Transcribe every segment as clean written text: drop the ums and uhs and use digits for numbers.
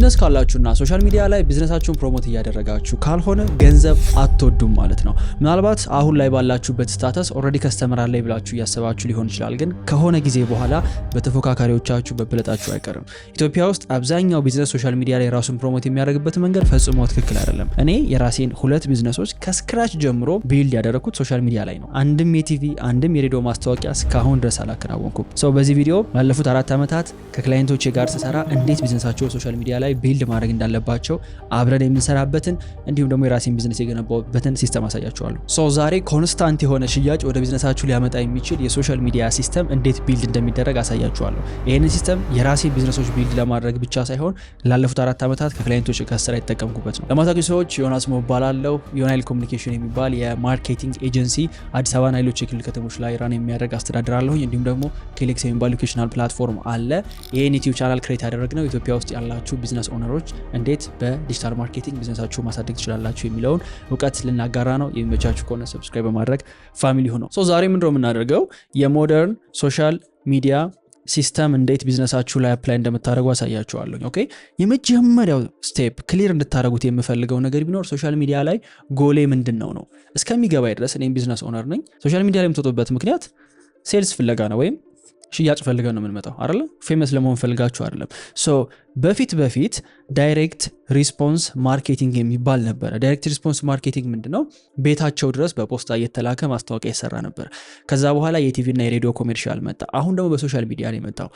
ቢዝነስ ካላችሁና ሶሻል ሚዲያ ላይ ቢዝነሳችሁን ፕሮሞት እያደረጋችሁ ካልሆነ ገንዘብ አትወዱም ማለት ነው። ምናልባት አሁን ላይ ባላችሁበት ስታተስ ኦሬዲ ከስተመር አለኝ ብላችሁ እያሰባችሁ ሊሆን ይችላል፣ ግን ከሆነ ጊዜ በኋላ በተፎካካሪዎቻችሁ በብለጣችሁ አይቀርም። ኢትዮጵያ ውስጥ አብዛኛው ቢዝነስ ሶሻል ሚዲያ ላይ ራሱን ፕሮሞት የሚያደርግበት መንገድ ፈጽሞ ትክክል አይደለም። እኔ የራሴን 2 ቢዝነሶች ከስክራች ጀምሮ ቢልድ ያደረኩት ሶሻል ሚዲያ ላይ ነው። አንድም የቲቪ አንድም የሬዲዮ ማስታወቂያ እስካሁን ድረስ አላከናወንኩም። በዚህ ቪዲዮ ባለፉት 4 ዓመታት ከክላይንቶቼ ጋር ስሰራ እንዴት ቢዝነሳቸው ሶሻል ሚዲያ ላይ ቢልድ ማድረግ እንዳለባቸው አብረን የምንሰራበትን እንዲሁም ደግሞ የራሴን ቢዝነስ የገነባሁበትን ሲስተም አሳያችኋለሁ። ዛሬ ኮንስታንት የሆነ ሽያጭ ወደ ቢዝነሳችሁ ሊያመጣ የሚችል የሶሻል ሚዲያ ሲስተም እንዴት ቢልድ እንደሚደረግ አሳያችኋለሁ። ይሄንን ሲስተም የራሴ ቢዝነሶች ቢልድ ለማድረግ ብቻ ሳይሆን ላለፉት 4 ዓመታት ከክላይንቶች ጋር ስራ የተጠቀምኩበት ነው። ለማታውቁ ሰዎች ዮናስ ሞባላለሁ። ዮናይል ኮሙኒኬሽን የሚባል የማርኬቲንግ ኤጀንሲ አዲስ አበባ እና ሌሎች የክልል ከተሞች ላይ ራን የሚያደርግ አስተዳድራለሁ። እንዲሁም ደግሞ ኬሌክስ የሚባል ኤዱኬሽናል ፕላትፎርም አለ። ይሄን ዩቲዩብ ቻናል ክሬት ያደረግነው ኢትዮጵያ ውስጥ ያላችሁ ቢዝነስ ኦነሮች እንዴት በዲጂታል ማርኬቲንግ ቢዝነሳችሁ ማሳደግ ትችላላችሁ የሚለውን እውቀት ልናጋራ ነው። የሚመቻችሁ ከሆነ ሰብስክራይብ በማድረግ ፋሚሊ ሆኖ ዛሬ ምንድነው የምናደርገው የሞደርን ሶሻል ሚዲያ ሲስተም እንዴት ቢዝነሳችሁ ላይ አፕላይ እንደምታደርጉ አሳያችኋለሁ። ኦኬ የመጀመሪያው ስቴፕ ክሊር እንድታደርጉት የምፈልገው ነገር ቢኖር ሶሻል ሚዲያ ላይ ጎሌ ምንድነው ነው። እስከሚገባኝ ድረስ እኔም ቢዝነስ ኦነር ነኝ። ሶሻል ሚዲያ ላይ የምትወጡበት ምክንያት ሴልስ ፍለጋ ነው ወይም ሽያጭ ፈልገው ነው የምንመጣው አይደል? ፌመስ ለመሆን ፈልጋችሁ አይደለም። በፊት ዳይሬክት ሪስፖንስ ማርኬቲንግ የሚባል ነበር። ዳይሬክት ሪስፖንስ ማርኬቲንግ ምንድነው? ቤታቸው ድረስ በፖስታ እየተላከ ማስታወቂያ ይሰራ ነበር። ከዛ በኋላ የቲቪ እና የሬዲዮ ኮሜርሻል መጣ። አሁን ደግሞ በሶሻል ሚዲያ ላይ መጣው።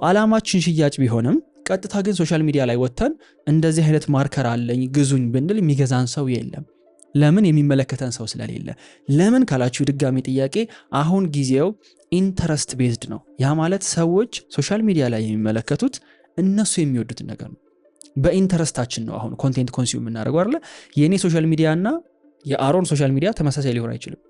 አላማችን ሽያጭ ቢሆንም ቀጥታ ግን ሶሻል ሚዲያ ላይ ወጥተን እንደዚህ አይነት ማርከር አለኝ ግዙኝ ብንል የሚገዛን ሰው የለም። ለምን? የሚመለከተን ሰው ስለሌለ። ለምን ካላችሁ ድጋሚ ጥያቄ፣ አሁን ጊዜው ኢንተረስት ቤዝድ ነው። ያ ማለት ሰዎች ሶሻል ሚዲያ ላይ የሚመለከቱት እነሱ የሚወዱትን ነገር ነው። በኢንተረስታችን ነው አሁን ኮንቴንት ኮንሱም የምናደርገው አይደለ? የኔ ሶሻል ሚዲያ እና የአሮን ሶሻል ሚዲያ ተመሳሳይ ሊሆን አይችልም።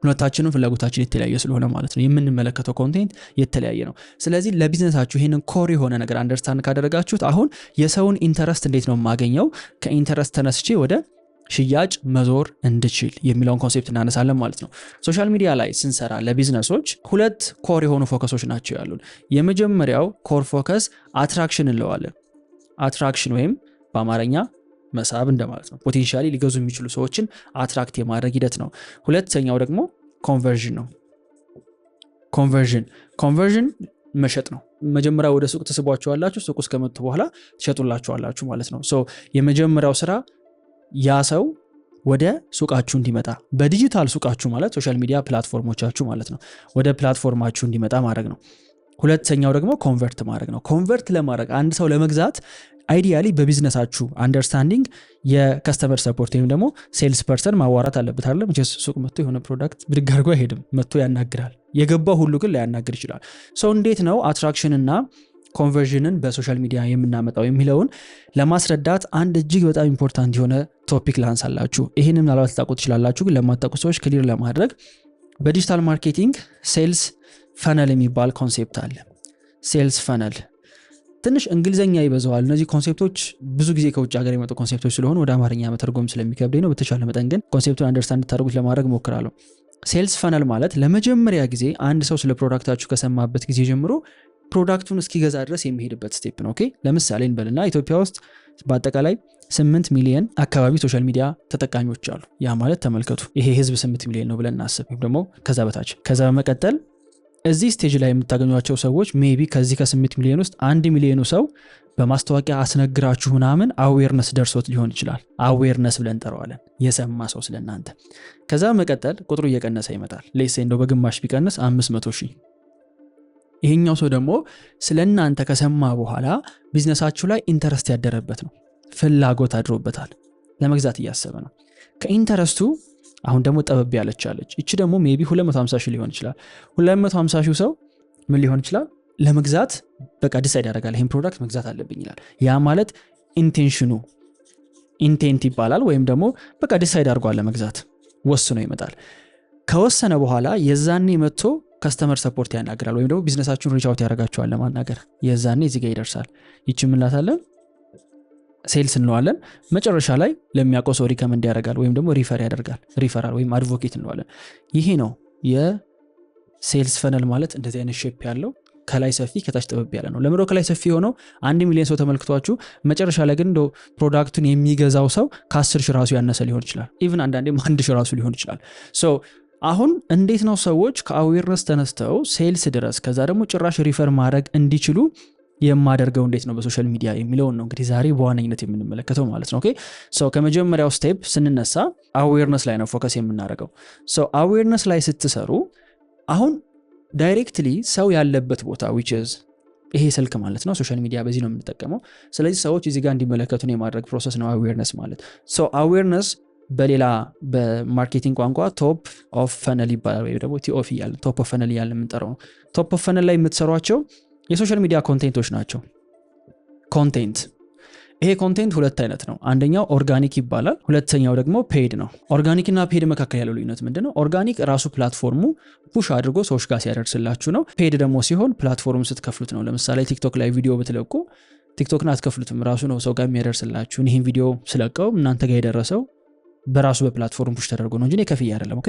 ሁለታችንም ፍላጎታችን የተለያየ ስለሆነ ማለት ነው። የምንመለከተው ኮንቴንት የተለያየ ነው። ስለዚህ ለቢዝነሳችሁ ይሄንን ኮር የሆነ ነገር አንደርስታንድ ካደረጋችሁት አሁን የሰውን ኢንተረስት እንዴት ነው የማገኘው፣ ከኢንተረስት ተነስቼ ወደ ሽያጭ መዞር እንድችል የሚለውን ኮንሴፕት እናነሳለን ማለት ነው። ሶሻል ሚዲያ ላይ ስንሰራ ለቢዝነሶች 2 ኮር የሆኑ ፎከሶች ናቸው ያሉን። የመጀመሪያው ኮር ፎከስ አትራክሽን እንለዋለን። አትራክሽን ወይም በአማርኛ መሳብ እንደማለት ነው። ፖቴንሻሊ ሊገዙ የሚችሉ ሰዎችን አትራክት የማድረግ ሂደት ነው። ሁለተኛው ደግሞ ኮንቨርዥን ነው። ኮንቨርዥን መሸጥ ነው። መጀመሪያ ወደ ሱቅ ተስቧቸዋላችሁ፣ ሱቅ ውስጥ ከመጡ በኋላ ትሸጡላችኋላችሁ ማለት ነው። የመጀመሪያው ስራ ያ ሰው ወደ ሱቃችሁ እንዲመጣ በዲጂታል ሱቃችሁ ማለት ሶሻል ሚዲያ ፕላትፎርሞቻችሁ ማለት ነው፣ ወደ ፕላትፎርማችሁ እንዲመጣ ማድረግ ነው። ሁለተኛው ደግሞ ኮንቨርት ማድረግ ነው። ኮንቨርት ለማድረግ አንድ ሰው ለመግዛት አይዲያሊ በቢዝነሳችሁ አንደርስታንዲንግ የከስተመር ሰፖርት ወይም ደግሞ ሴልስ ፐርሰን ማዋራት አለበት አይደል? መቼስ ሱቅ መጥቶ የሆነ ፕሮዳክት ብድግ አድርጎ አይሄድም። መጥቶ ያናግራል። የገባው ሁሉ ግን ላያናግር ይችላል። እንዴት ነው አትራክሽን እና ኮንቨርዥንን በሶሻል ሚዲያ የምናመጣው የሚለውን ለማስረዳት አንድ እጅግ በጣም ኢምፖርታንት የሆነ ቶፒክ ላንሳላችሁ። ይሄንን ምናልባት ልታውቁት ትችላላችሁ፣ ግን ለማታውቁ ሰዎች ክሊር ለማድረግ በዲጂታል ማርኬቲንግ ሴልስ ፈነል የሚባል ኮንሴፕት አለ። ሴልስ ፈነል ትንሽ እንግሊዘኛ ይበዛዋል። እነዚህ ኮንሴፕቶች ብዙ ጊዜ ከውጭ ሀገር የመጡ ኮንሴፕቶች ስለሆኑ ወደ አማርኛ መተርጎም ስለሚከብደኝ ነው። በተቻለ መጠን ግን ኮንሴፕቱን አንደርስታንድ እንድታደርጉት ለማድረግ ሞክራለሁ። ሴልስ ፈነል ማለት ለመጀመሪያ ጊዜ አንድ ሰው ስለ ፕሮዳክታችሁ ከሰማበት ጊዜ ጀምሮ ፕሮዳክቱን እስኪገዛ ድረስ የሚሄድበት ስቴፕ ነው። ኦኬ ለምሳሌ እንበልና ኢትዮጵያ ውስጥ በአጠቃላይ 8 ሚሊዮን አካባቢ ሶሻል ሚዲያ ተጠቃሚዎች አሉ። ያ ማለት ተመልከቱ፣ ይሄ ህዝብ 8 ሚሊዮን ነው ብለን እናስብ፣ ወይም ደግሞ ከዛ በታች። ከዛ በመቀጠል እዚህ ስቴጅ ላይ የምታገኟቸው ሰዎች ሜቢ ከዚህ ከ8 ሚሊዮን ውስጥ 1 ሚሊዮኑ ሰው በማስታወቂያ አስነግራችሁ ምናምን አዌርነስ ደርሶት ሊሆን ይችላል። አዌርነስ ብለን እንጠራዋለን፣ የሰማ ሰው ስለናንተ። ከዛ በመቀጠል ቁጥሩ እየቀነሰ ይመጣል። ሌሴ እንደው በግማሽ ቢቀንስ 500,000። ይሄኛው ሰው ደግሞ ስለናንተ ከሰማ በኋላ ቢዝነሳችሁ ላይ ኢንተረስት ያደረበት ነው፣ ፍላጎት አድሮበታል፣ ለመግዛት እያሰበ ነው። ከኢንተረስቱ አሁን ደግሞ ጠበብ ያለቻለች እቺ ደግሞ ሜቢ 250,000 ሊሆን ይችላል። 250,000 ሰው ምን ሊሆን ይችላል? ለመግዛት በቃ ዲሳይድ ያደርጋል፣ ይሄን ፕሮዳክት መግዛት አለብኝ ይላል። ያ ማለት ኢንቴንሽኑ ኢንቴንት ይባላል። ወይም ደግሞ በቃ ዲሳይድ አድርጓል ለመግዛት ወስኖ ይመጣል። ከወሰነ በኋላ የዛኔ መጥቶ ከስተመር ሰፖርት ያናግራል፣ ወይም ደግሞ ቢዝነሳችሁን ሪች አውት ያደርጋችኋል ለማናገር። የዛኔ እዚህ ጋር ይደርሳል። ይቺ ምን ላታለን? ሴልስ እንለዋለን። መጨረሻ ላይ ለሚያውቀው ሰው ሪከመንድ ያደርጋል ወይም ደግሞ ሪፈር ያደርጋል። ሪፈራል ወይም አድቮኬት እንለዋለን። ይሄ ነው የሴልስ ፈነል ማለት። እንደዚህ አይነት ሼፕ ያለው ከላይ ሰፊ ከታች ጥበብ ያለ ነው። ለምንድነው ከላይ ሰፊ የሆነው? 1 ሚሊዮን ሰው ተመልክቷችሁ መጨረሻ ላይ ግን እንደው ፕሮዳክቱን የሚገዛው ሰው ከ10 ሺህ ራሱ ያነሰ ሊሆን ይችላል። ኢቭን አንዳንዴም 1 ሺህ ራሱ ሊሆን ይችላል። ሶ አሁን እንዴት ነው ሰዎች ከአዌርነስ ተነስተው ሴልስ ድረስ ከዛ ደግሞ ጭራሽ ሪፈር ማድረግ እንዲችሉ የማደርገው እንዴት ነው በሶሻል ሚዲያ የሚለውን ነው እንግዲህ ዛሬ በዋነኝነት የምንመለከተው ማለት ነው። ኦኬ ሶ ከመጀመሪያው ስቴፕ ስንነሳ አዌርነስ ላይ ነው ፎከስ የምናደርገው። ሶ አዌርነስ ላይ ስትሰሩ አሁን ዳይሬክትሊ ሰው ያለበት ቦታ which is ይሄ ስልክ ማለት ነው። ሶሻል ሚዲያ በዚህ ነው የምንጠቀመው። ስለዚህ ሰዎች እዚህ ጋር እንዲመለከቱን የማድረግ ፕሮሰስ ነው አዌርነስ ማለት። ሶ አዌርነስ በሌላ በማርኬቲንግ ቋንቋ ቶፕ ኦፍ ፈነል ይባላል፣ ወይ ደግሞ ቲኦፍ ይያል ቶፕ ኦፍ ፈነል ይያል የምንጠራው ነው። ቶፕ ኦፍ ፈነል ላይ የምትሰሯቸው የሶሻል ሚዲያ ኮንቴንቶች ናቸው። ኮንቴንት ይሄ ኮንቴንት ሁለት አይነት ነው። አንደኛው ኦርጋኒክ ይባላል፣ ሁለተኛው ደግሞ ፔድ ነው። ኦርጋኒክ እና ፔድ መካከል ያለው ልዩነት ምንድነው? ኦርጋኒክ ራሱ ፕላትፎርሙ ፑሽ አድርጎ ሰዎች ጋር ሲያደርስላችሁ ነው። ፔድ ደግሞ ሲሆን ፕላትፎርሙ ስትከፍሉት ነው። ለምሳሌ ቲክቶክ ላይ ቪዲዮ ብትለቁ ቲክቶክን አትከፍሉትም፣ ራሱ ነው ሰው ጋር የሚያደርስላችሁ። ይሄን ቪዲዮ ስለቀው እናንተ ጋር የደረሰው በራሱ በፕላትፎርም ፑሽ ተደርጎ ነው እንጂ ከፍያ አይደለም። ኦኬ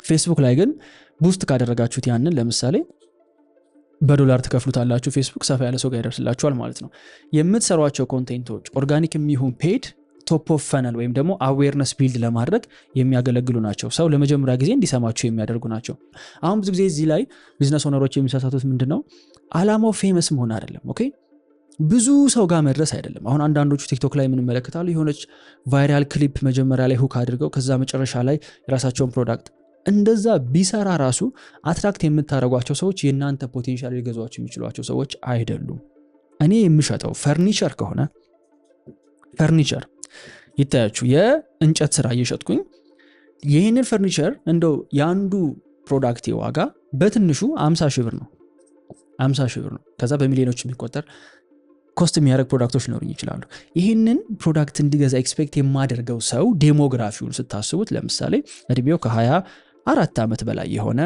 ፌስቡክ ላይ ግን ቡስት ካደረጋችሁት ያንን ለምሳሌ በዶላር ትከፍሉታላችሁ። ፌስቡክ ሰፋ ያለ ሰው ጋር ይደርስላችኋል ማለት ነው። የምትሰሯቸው ኮንቴንቶች ኦርጋኒክ የሚሆን ፔድ ቶፕ ኦፍ ፈነል ወይም ደግሞ አዌርነስ ቢልድ ለማድረግ የሚያገለግሉ ናቸው። ሰው ለመጀመሪያ ጊዜ እንዲሰማቸው የሚያደርጉ ናቸው። አሁን ብዙ ጊዜ እዚህ ላይ ቢዝነስ ኦነሮች የሚሳሳቱት ምንድነው? አላማው ፌመስ መሆን አይደለም። ኦኬ ብዙ ሰው ጋር መድረስ አይደለም። አሁን አንዳንዶቹ ቲክቶክ ላይ የምንመለከታሉ የሆነች ቫይራል ክሊፕ መጀመሪያ ላይ ሁክ አድርገው ከዛ መጨረሻ ላይ የራሳቸውን ፕሮዳክት እንደዛ ቢሰራ ራሱ አትራክት የምታደርጓቸው ሰዎች የእናንተ ፖቴንሻል ሊገዟቸው የሚችሏቸው ሰዎች አይደሉም። እኔ የምሸጠው ፈርኒቸር ከሆነ ፈርኒቸር ይታያችሁ የእንጨት ስራ እየሸጥኩኝ ይህንን ፈርኒቸር እንደው የአንዱ ፕሮዳክት ዋጋ በትንሹ 50 ሺህ ብር ነው። 50 ሺህ ብር ነው። ከዛ በሚሊዮኖች የሚቆጠር ኮስት የሚያደርግ ፕሮዳክቶች ሊኖሩኝ ይችላሉ። ይህንን ፕሮዳክት እንዲገዛ ኤክስፔክት የማደርገው ሰው ዴሞግራፊውን ስታስቡት ለምሳሌ እድሜው ከ24 ዓመት በላይ የሆነ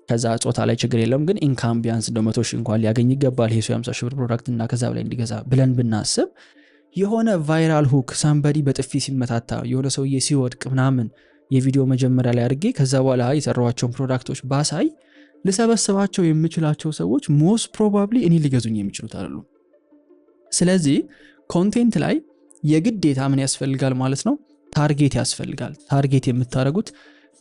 ከዛ ጾታ ላይ ችግር የለም ግን ኢንካም ቢያንስ እንደ 100 ሺህ እንኳን ሊያገኝ ይገባል ይሄ ሰው 50 ሺህ ብር ፕሮዳክት እና ከዛ በላይ እንዲገዛ ብለን ብናስብ የሆነ ቫይራል ሁክ ሳምባዲ በጥፊ ሲመታታ የሆነ ሰውዬ ሲወድቅ ምናምን የቪዲዮ መጀመሪያ ላይ አድርጌ ከዛ በኋላ የሰራኋቸውን ፕሮዳክቶች ባሳይ ልሰበስባቸው የምችላቸው ሰዎች ሞስት ፕሮባብሊ እኔ ሊገዙኝ የሚችሉት አይደሉም። ስለዚህ ኮንቴንት ላይ የግዴታ ምን ያስፈልጋል ማለት ነው? ታርጌት ያስፈልጋል። ታርጌት የምታደርጉት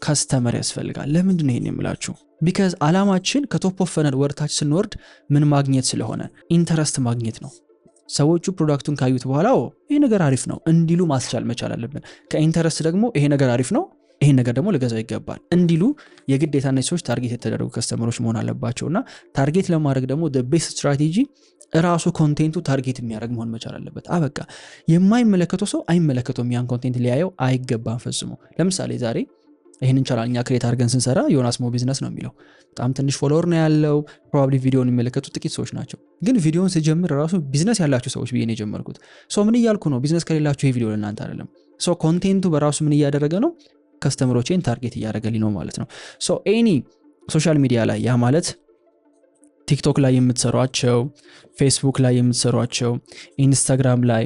ከስተመር ያስፈልጋል። ለምንድን ነው ይሄን የምላችሁ? ቢካዝ አላማችን ከቶፕ ኦፍ ፈነል ወርታች ስንወርድ ምን ማግኘት ስለሆነ ኢንተረስት ማግኘት ነው። ሰዎቹ ፕሮዳክቱን ካዩት በኋላ ይሄ ነገር አሪፍ ነው እንዲሉ ማስቻል መቻል አለብን። ከኢንተረስት ደግሞ ይሄ ነገር አሪፍ ነው ይሄን ነገር ደግሞ ልገዛው ይገባል እንዲሉ የግዴታ እነዚህ ሰዎች ታርጌት የተደረጉ ከስተመሮች መሆን አለባቸውና ታርጌት ለማድረግ ደግሞ the best strategy ራሱ ኮንቴንቱ ታርጌት የሚያደርግ መሆን መቻል አለበት። አበቃ የማይመለከተው ሰው አይመለከተውም፣ ያን ኮንቴንት ሊያየው አይገባም ፈጽሞ። ለምሳሌ ዛሬ ይሄንን ቻናል እኛ ክሬት አድርገን ስንሰራ ዮናስ ሞ ቢዝነስ ነው የሚለው በጣም ትንሽ ፎሎወር ነው ያለው። ፕሮባብሊ ቪዲዮውን የሚመለከቱ ጥቂት ሰዎች ናቸው። ግን ቪዲዮውን ሲጀምር ራሱ ቢዝነስ ያላችሁ ሰዎች ብዬ ነው የጀመርኩት። ሶ ምን እያልኩ ነው? ቢዝነስ ከሌላችሁ ይሄ ቪዲዮ ለእናንተ አይደለም። ሶ ኮንቴንቱ በራሱ ምን እያደረገ ነው? ከስተመሮቼን ታርጌት እያደረገልኝ ነው ማለት ነው። ሶ ኤኒ ሶሻል ሚዲያ ላይ ያ ማለት ቲክቶክ ላይ የምትሰሯቸው፣ ፌስቡክ ላይ የምትሰሯቸው፣ ኢንስታግራም ላይ፣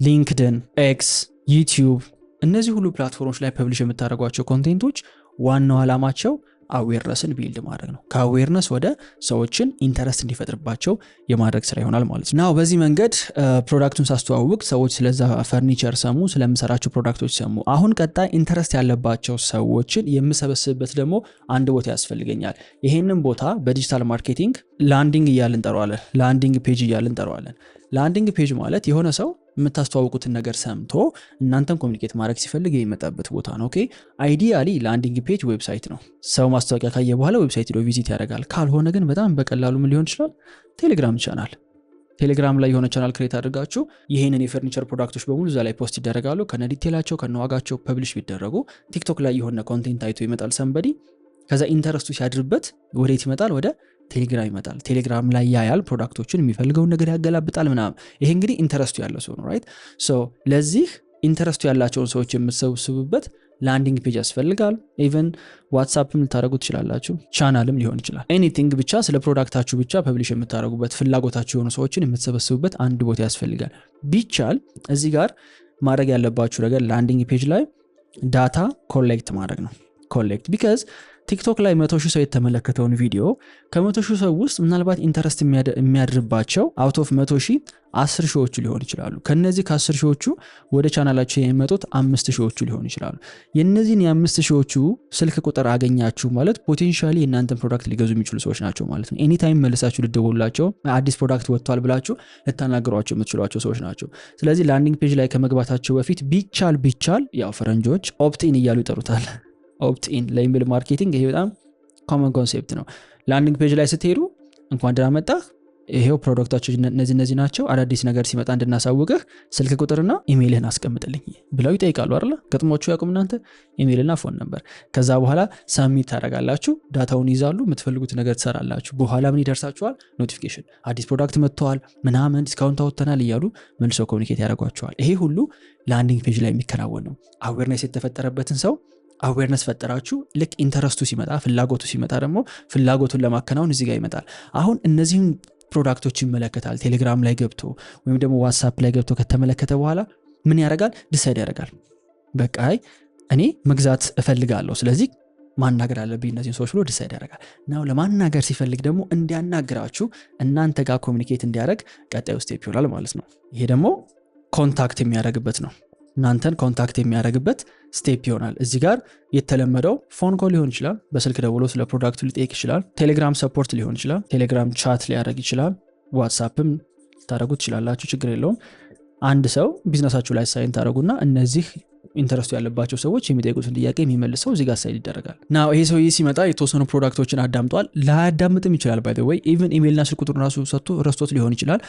ሊንክድን፣ ኤክስ፣ ዩቲዩብ እነዚህ ሁሉ ፕላትፎርሞች ላይ ፐብሊሽ የምታደርጓቸው ኮንቴንቶች ዋናው ዓላማቸው አዌርነስን ቢልድ ማድረግ ነው። ከአዌርነስ ወደ ሰዎችን ኢንተረስት እንዲፈጥርባቸው የማድረግ ስራ ይሆናል ማለት ነው። ናው በዚህ መንገድ ፕሮዳክቱን ሳስተዋውቅ ሰዎች ስለዛ ፈርኒቸር ሰሙ፣ ስለምሰራቸው ፕሮዳክቶች ሰሙ። አሁን ቀጣይ ኢንተረስት ያለባቸው ሰዎችን የምሰበስብበት ደግሞ አንድ ቦታ ያስፈልገኛል። ይሄንን ቦታ በዲጂታል ማርኬቲንግ ላንዲንግ እያልን እንጠራዋለን። ላንዲንግ ፔጅ እያልን እንጠራዋለን። ላንዲንግ ፔጅ ማለት የሆነ ሰው የምታስተዋውቁትን ነገር ሰምቶ እናንተን ኮሚኒኬት ማድረግ ሲፈልግ የሚመጣበት ቦታ ነው። ኦኬ አይዲያሊ ላንዲንግ ፔጅ ዌብሳይት ነው። ሰው ማስታወቂያ ካየ በኋላ ዌብሳይት ሄዶ ቪዚት ያደርጋል። ካልሆነ ግን በጣም በቀላሉ ምን ሊሆን ይችላል? ቴሌግራም ቻናል። ቴሌግራም ላይ የሆነ ቻናል ክሬት አድርጋችሁ ይሄንን የፈርኒቸር ፕሮዳክቶች በሙሉ እዛ ላይ ፖስት ይደረጋሉ። ከነ ዲቴላቸው ከነ ዋጋቸው ፐብሊሽ ቢደረጉ ቲክቶክ ላይ የሆነ ኮንቴንት አይቶ ይመጣል ሰንበዲ። ከዛ ኢንተረስቱ ሲያድርበት ወዴት ይመጣል? ወደ ቴሌግራም ይመጣል። ቴሌግራም ላይ ያያል፣ ፕሮዳክቶችን የሚፈልገውን ነገር ያገላብጣል ምናምን። ይሄ እንግዲህ ኢንተረስቱ ያለው ሰው ነው ራይት። ሶ ለዚህ ኢንተረስቱ ያላቸውን ሰዎች የምትሰበስቡበት ላንዲንግ ፔጅ ያስፈልጋል። ኢቨን ዋትስአፕም ልታደርጉ ትችላላችሁ፣ ቻናልም ሊሆን ይችላል። ኤኒቲንግ ብቻ ስለ ፕሮዳክታችሁ ብቻ ፐብሊሽ የምታደርጉበት ፍላጎታችሁ የሆኑ ሰዎችን የምትሰበስቡበት አንድ ቦታ ያስፈልጋል። ቢቻል እዚህ ጋር ማድረግ ያለባችሁ ነገር ላንዲንግ ፔጅ ላይ ዳታ ኮሌክት ማድረግ ነው። ኮሌክት ቢካዝ ቲክቶክ ላይ 100,000 ሰው የተመለከተውን ቪዲዮ ከ100,000 ሰው ውስጥ ምናልባት ኢንተረስት የሚያድርባቸው አውት ኦፍ 100,000 10,000ዎቹ ሊሆን ይችላሉ። ከነዚህ ከ10,000ዎቹ ወደ ቻናላቸው የሚመጡት 5,000ዎቹ ሊሆን ይችላሉ። የነዚህን የ5,000ዎቹ ስልክ ቁጥር አገኛችሁ ማለት ፖቴንሻሊ የእናንተን ፕሮዳክት ሊገዙ የሚችሉ ሰዎች ናቸው ማለት ነው። ኤኒ ታይም መልሳችሁ ልደውሉላቸው፣ አዲስ ፕሮዳክት ወጥቷል ብላችሁ ልታናገሯቸው የምትችሏቸው ሰዎች ናቸው። ስለዚህ ላንዲንግ ፔጅ ላይ ከመግባታቸው በፊት ቢቻል ያው ፈረንጆች ኦፕት ኢን እያሉ ይጠሩታል። ኦፕት ኢን ለኢሜል ማርኬቲንግ ይሄ በጣም ኮመን ኮንሴፕት ነው። ላንዲንግ ፔጅ ላይ ስትሄዱ እንኳን ደህና መጣህ፣ ይሄው ፕሮዳክቶች እነዚህ ናቸው፣ አዳዲስ ነገር ሲመጣ እንድናሳውቅህ ስልክ ቁጥርና ኢሜይልህን አስቀምጥልኝ ብለው ይጠይቃሉ አይደል? ገጥሟችሁ ያቁም እናንተ ኢሜይልና ፎን ነበር። ከዛ በኋላ ሳሚት ታደርጋላችሁ፣ ዳታውን ይዛሉ፣ የምትፈልጉት ነገር ትሰራላችሁ። በኋላ ምን ይደርሳችኋል? ኖቲፊኬሽን፣ አዲስ ፕሮዳክት መጥቷል፣ ምናምን ዲስካውንት አወጥተናል እያሉ መልሰው ኮሚኒኬት ያደርጓቸዋል። ይሄ ሁሉ ላንዲንግ ፔጅ ላይ የሚከናወን ነው። አዌርነስ የተፈጠረበትን ሰው አዌርነስ ፈጠራችሁ። ልክ ኢንተረስቱ ሲመጣ ፍላጎቱ ሲመጣ ደግሞ ፍላጎቱን ለማከናወን እዚህ ጋር ይመጣል። አሁን እነዚህን ፕሮዳክቶች ይመለከታል። ቴሌግራም ላይ ገብቶ ወይም ደግሞ ዋትስአፕ ላይ ገብቶ ከተመለከተ በኋላ ምን ያደርጋል? ዲሳይድ ያደርጋል። በቃ እኔ መግዛት እፈልጋለሁ፣ ስለዚህ ማናገር አለብኝ እነዚህን ሰዎች ብሎ ዲሳይድ ያደርጋል። ናው ለማናገር ሲፈልግ ደግሞ እንዲያናግራችሁ እናንተ ጋር ኮሚኒኬት እንዲያደርግ ቀጣዩ ስቴፕ ይሆናል ማለት ነው። ይሄ ደግሞ ኮንታክት የሚያደርግበት ነው። እናንተን ኮንታክት የሚያደርግበት ስቴፕ ይሆናል። እዚህ ጋር የተለመደው ፎን ኮል ሊሆን ይችላል፣ በስልክ ደውሎ ስለ ፕሮዳክቱ ሊጠይቅ ይችላል። ቴሌግራም ሰፖርት ሊሆን ይችላል፣ ቴሌግራም ቻት ሊያደርግ ይችላል፣ ዋትስአፕም ታደርጉት ይችላላችሁ፣ ችግር የለውም። አንድ ሰው ቢዝነሳችሁ ላይ ሳይን ታደርጉና እነዚህ ኢንተረስቱ ያለባቸው ሰዎች የሚጠይቁትን ጥያቄ የሚመልሰው እዚህ ጋር ሳይድ ይደረጋል። ናው ይሄ ሰውዬ ሲመጣ የተወሰኑ ፕሮዳክቶችን አዳምጧል። ላያዳምጥም ይችላል። ባይ ዘ ወይ ኢቭን ኢሜይልና ስልክ ቁጥሩን ራሱ ሰጥቶ ረስቶት ሊሆን ይችላል።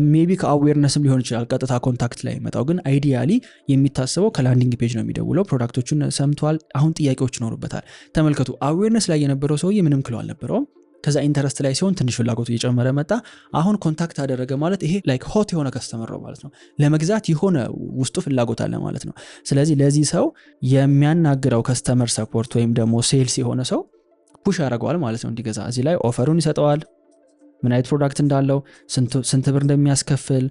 ሜቢ ከአዌርነስም ሊሆን ይችላል ቀጥታ ኮንታክት ላይ መጣው። ግን አይዲያሊ የሚታሰበው ከላንዲንግ ፔጅ ነው የሚደውለው። ፕሮዳክቶቹን ሰምቷል። አሁን ጥያቄዎች ይኖሩበታል። ተመልከቱ፣ አዌርነስ ላይ የነበረው ሰውዬ ምንም ክሎ አልነበረውም። ከዛ ኢንተረስት ላይ ሲሆን ትንሽ ፍላጎቱ እየጨመረ መጣ። አሁን ኮንታክት አደረገ ማለት ይሄ ላይክ ሆት የሆነ ከስተመር ነው ማለት ነው። ለመግዛት የሆነ ውስጡ ፍላጎት አለ ማለት ነው። ስለዚህ ለዚህ ሰው የሚያናግረው ከስተመር ሰፖርት ወይም ደግሞ ሴልስ የሆነ ሰው ፑሽ ያደርገዋል ማለት ነው እንዲገዛ። እዚህ ላይ ኦፈሩን ይሰጠዋል፣ ምን አይነት ፕሮዳክት እንዳለው፣ ስንት ብር እንደሚያስከፍል፣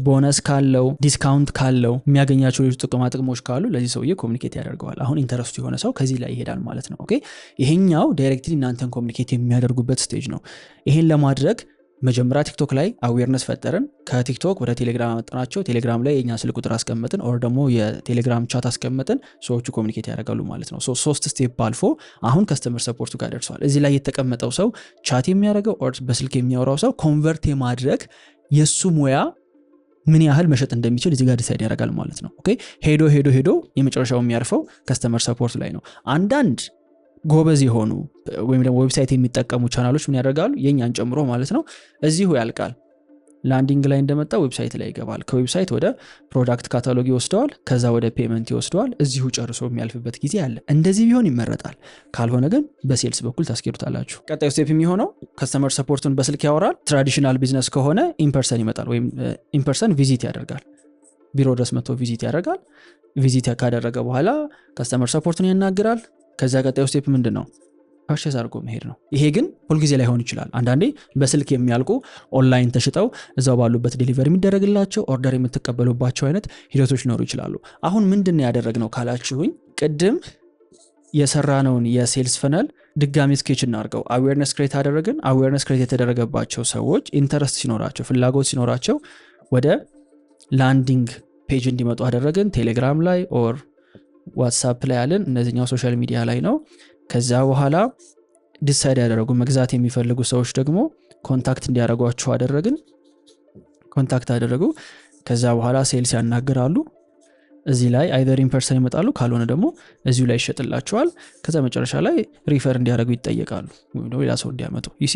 ቦነስ ካለው፣ ዲስካውንት ካለው፣ የሚያገኛቸው ሌሎች ጥቅማ ጥቅሞች ካሉ ለዚህ ሰውዬ ኮሚኒኬት ያደርገዋል። አሁን ኢንተረስቱ የሆነ ሰው ከዚህ ላይ ይሄዳል ማለት ነው። ኦኬ፣ ይሄኛው ዳይሬክትሊ እናንተን ኮሚኒኬት የሚያደርጉበት ስቴጅ ነው። ይሄን ለማድረግ መጀመሪያ ቲክቶክ ላይ አዌርነስ ፈጠርን። ከቲክቶክ ወደ ቴሌግራም አመጣናቸው። ቴሌግራም ላይ የኛ ስልክ ቁጥር አስቀመጥን፣ ኦር ደግሞ የቴሌግራም ቻት አስቀመጥን። ሰዎቹ ኮሚኒኬት ያደርጋሉ ማለት ነው። ሶስት ስቴፕ አልፎ አሁን ከስተመር ሰፖርቱ ጋር ደርሷል። እዚህ ላይ የተቀመጠው ሰው ቻት የሚያደርገው ኦር በስልክ የሚያወራው ሰው ኮንቨርት የማድረግ የሱ ሙያ ምን ያህል መሸጥ እንደሚችል እዚህ ጋር ዲሳይድ ያደርጋል ማለት ነው። ኦኬ፣ ሄዶ የመጨረሻው የሚያርፈው ከስተመር ሰፖርት ላይ ነው። አንዳንድ ጎበዝ የሆኑ ወይም ደግሞ ዌብሳይት የሚጠቀሙ ቻናሎች ምን ያደርጋሉ? የኛን ጨምሮ ማለት ነው። እዚሁ ያልቃል። ላንዲንግ ላይ እንደመጣ ዌብሳይት ላይ ይገባል። ከዌብሳይት ወደ ፕሮዳክት ካታሎግ ይወስደዋል። ከዛ ወደ ፔመንት ይወስደዋል። እዚሁ ጨርሶ የሚያልፍበት ጊዜ አለ። እንደዚህ ቢሆን ይመረጣል። ካልሆነ ግን በሴልስ በኩል ታስኬዱታላችሁ። ቀጣዩ ስቴፕ የሚሆነው ከስተመር ሰፖርቱን በስልክ ያወራል። ትራዲሽናል ቢዝነስ ከሆነ ኢንፐርሰን ይመጣል፣ ወይም ኢንፐርሰን ቪዚት ያደርጋል። ቢሮ ድረስ መጥቶ ቪዚት ያደርጋል። ቪዚት ካደረገ በኋላ ከስተመር ሰፖርቱን ያናግራል። ከዛ ቀጣዩ ስቴፕ ምንድን ነው? ፐርቼዝ አድርጎ መሄድ ነው። ይሄ ግን ሁልጊዜ ላይሆን ይችላል። አንዳንዴ በስልክ የሚያልቁ ኦንላይን ተሽጠው እዛው ባሉበት ዴሊቨሪ የሚደረግላቸው ኦርደር የምትቀበሉባቸው አይነት ሂደቶች ሊኖሩ ይችላሉ። አሁን ምንድን ያደረግነው ካላችሁኝ፣ ቅድም የሰራነውን የሴልስ ፈነል ድጋሚ ስኬች እናርገው። አዌርነስ ክሬት አደረግን። አዌርነስ ክሬት የተደረገባቸው ሰዎች ኢንተረስት ሲኖራቸው፣ ፍላጎት ሲኖራቸው ወደ ላንዲንግ ፔጅ እንዲመጡ አደረግን። ቴሌግራም ላይ ኦር ዋትስአፕ ላይ ያለን፣ እነዚህኛው ሶሻል ሚዲያ ላይ ነው። ከዛ በኋላ ዲሳይድ ያደረጉ መግዛት የሚፈልጉ ሰዎች ደግሞ ኮንታክት እንዲያደርጓቸው አደረግን። ኮንታክት አደረጉ። ከዛ በኋላ ሴልስ ያናግራሉ። እዚህ ላይ አይዘር ኢንፐርሰን ይመጣሉ፣ ካልሆነ ደግሞ እዚሁ ላይ ይሸጥላቸዋል። ከዛ መጨረሻ ላይ ሪፈር እንዲያደርጉ ይጠየቃሉ፣ ወይም ደግሞ ሌላ ሰው እንዲያመጡ። ይሲ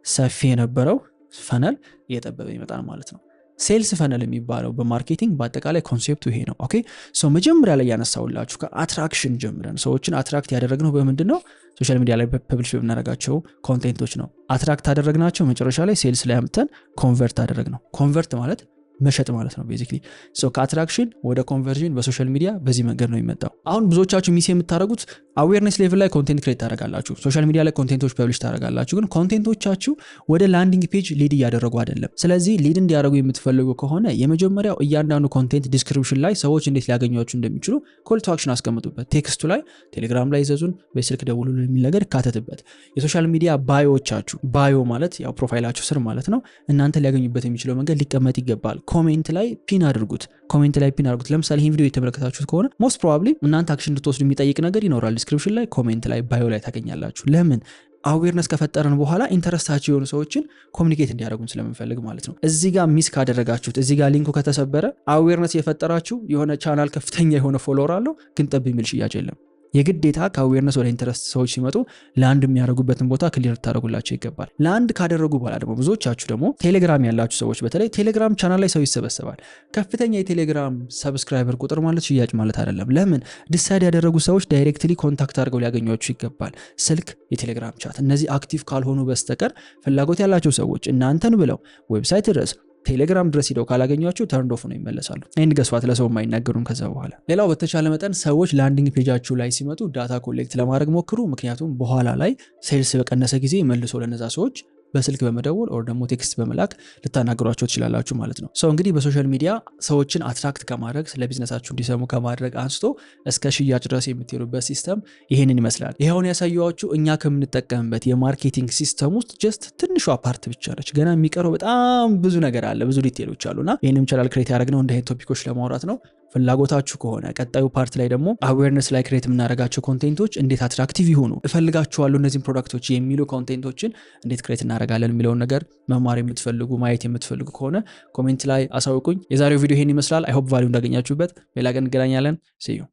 ሰፊ የነበረው ፈነል እየጠበበ ይመጣል ማለት ነው። ሴልስ ፈነል የሚባለው በማርኬቲንግ በአጠቃላይ ኮንሴፕቱ ይሄ ነው። ኦኬ፣ ሶ መጀመሪያ ላይ ያነሳውላችሁ ከአትራክሽን ጀምረን ሰዎችን አትራክት ያደረግነው በምንድን ነው? ሶሻል ሚዲያ ላይ ፐብሊሽ በምናደርጋቸው ኮንቴንቶች ነው። አትራክት አደረግናቸው፣ መጨረሻ ላይ ሴልስ ላይ አምጥተን ኮንቨርት አደረግነው። ኮንቨርት ማለት መሸጥ ማለት ነው ቤዚክሊ። ሶ ከአትራክሽን ወደ ኮንቨርዥን በሶሻል ሚዲያ በዚህ መንገድ ነው የሚመጣው። አሁን ብዙዎቻችሁ ሚስ የምታደርጉት አዌርነስ ሌቭል ላይ ኮንቴንት ክሬት ታደርጋላችሁ፣ ሶሻል ሚዲያ ላይ ኮንቴንቶች ፐብሊሽ ታደርጋላችሁ፣ ግን ኮንቴንቶቻችሁ ወደ ላንዲንግ ፔጅ ሊድ እያደረጉ አይደለም። ስለዚህ ሊድ እንዲያደርጉ የምትፈልጉ ከሆነ የመጀመሪያው እያንዳንዱ ኮንቴንት ዲስክሪፕሽን ላይ ሰዎች እንዴት ሊያገኟችሁ እንደሚችሉ ኮል ቱ አክሽን አስቀምጡበት። ቴክስቱ ላይ ቴሌግራም ላይ ይዘዙን፣ በስልክ ደውሉልን የሚል ነገር ካተትበት። የሶሻል ሚዲያ ባዮቻችሁ፣ ባዮ ማለት ያው ፕሮፋይላችሁ ስር ማለት ነው፣ እናንተ ሊያገኙበት የሚችለው መንገድ ሊቀመጥ ይገባል። ኮሜንት ላይ ፒን አድርጉት፣ ኮሜንት ላይ ፒን አድርጉት። ለምሳሌ ይሄን ቪዲዮ የተመለከታችሁት ከሆነ ሞስት ፕሮባብሊ እናንተ አክሽን እንድትወስዱ የሚጠይቅ ነገር ይኖራል። ዲስክሪፕሽን ላይ፣ ኮሜንት ላይ፣ ባዮ ላይ ታገኛላችሁ። ለምን? አዌርነስ ከፈጠረን በኋላ ኢንተረስታቸው የሆኑ ሰዎችን ኮሚኒኬት እንዲያደርጉን ስለምንፈልግ ማለት ነው። እዚህ ጋር ሚስ ካደረጋችሁት፣ እዚህ ጋር ሊንኩ ከተሰበረ፣ አዌርነስ የፈጠራችሁ የሆነ ቻናል ከፍተኛ የሆነ ፎሎወር አለው ግን ጠብ የሚል ሽያጭ የለም። የግዴታ ከአዌርነስ ወደ ኢንተረስት ሰዎች ሲመጡ ለአንድ የሚያደርጉበትን ቦታ ክሊር ታደርጉላቸው ይገባል። ለአንድ ካደረጉ በኋላ ደግሞ ብዙዎቻችሁ ደግሞ ቴሌግራም ያላችሁ ሰዎች በተለይ ቴሌግራም ቻናል ላይ ሰው ይሰበሰባል። ከፍተኛ የቴሌግራም ሰብስክራይበር ቁጥር ማለት ሽያጭ ማለት አይደለም። ለምን? ዲሳይድ ያደረጉ ሰዎች ዳይሬክትሊ ኮንታክት አድርገው ሊያገኟችሁ ይገባል። ስልክ፣ የቴሌግራም ቻት፣ እነዚህ አክቲቭ ካልሆኑ በስተቀር ፍላጎት ያላቸው ሰዎች እናንተን ብለው ዌብሳይት ድረስ ቴሌግራም ድረስ ሄደው ካላገኟችሁ ተርንድ ኦፍ ነው ይመለሳሉ። ኤንድ ገስዋት ለሰው የማይናገሩም ከዛ በኋላ። ሌላው በተቻለ መጠን ሰዎች ላንዲንግ ፔጃችሁ ላይ ሲመጡ ዳታ ኮሌክት ለማድረግ ሞክሩ። ምክንያቱም በኋላ ላይ ሴልስ በቀነሰ ጊዜ መልሶ ለነዛ ሰዎች በስልክ በመደወል ኦር ደግሞ ቴክስት በመላክ ልታናገሯቸው ትችላላችሁ ማለት ነው። ሰው እንግዲህ በሶሻል ሚዲያ ሰዎችን አትራክት ከማድረግ ስለ ቢዝነሳችሁ እንዲሰሙ ከማድረግ አንስቶ እስከ ሽያጭ ድረስ የምትሄዱበት ሲስተም ይሄንን ይመስላል። ይሄውን ያሳየኋችሁ እኛ ከምንጠቀምበት የማርኬቲንግ ሲስተም ውስጥ ጀስት ትንሿ ፓርት ብቻ ነች። ገና የሚቀረው በጣም ብዙ ነገር አለ፣ ብዙ ዲቴሎች አሉና ይህንም ቻናል ክሬት ያደረግነው እንደ ቶፒኮች ለማውራት ነው። ፍላጎታችሁ ከሆነ ቀጣዩ ፓርት ላይ ደግሞ አዌርነስ ላይ ክሬት የምናደርጋቸው ኮንቴንቶች እንዴት አትራክቲቭ ይሆኑ፣ እፈልጋችኋለሁ እነዚህን ፕሮዳክቶች የሚሉ ኮንቴንቶችን እንዴት ክሬት እናደርጋለን የሚለውን ነገር መማር የምትፈልጉ ማየት የምትፈልጉ ከሆነ ኮሜንት ላይ አሳውቁኝ። የዛሬው ቪዲዮ ይሄን ይመስላል። አይ ሆፕ ቫልዩ እንዳገኛችሁበት። ሌላ ቀን እንገናኛለን። see you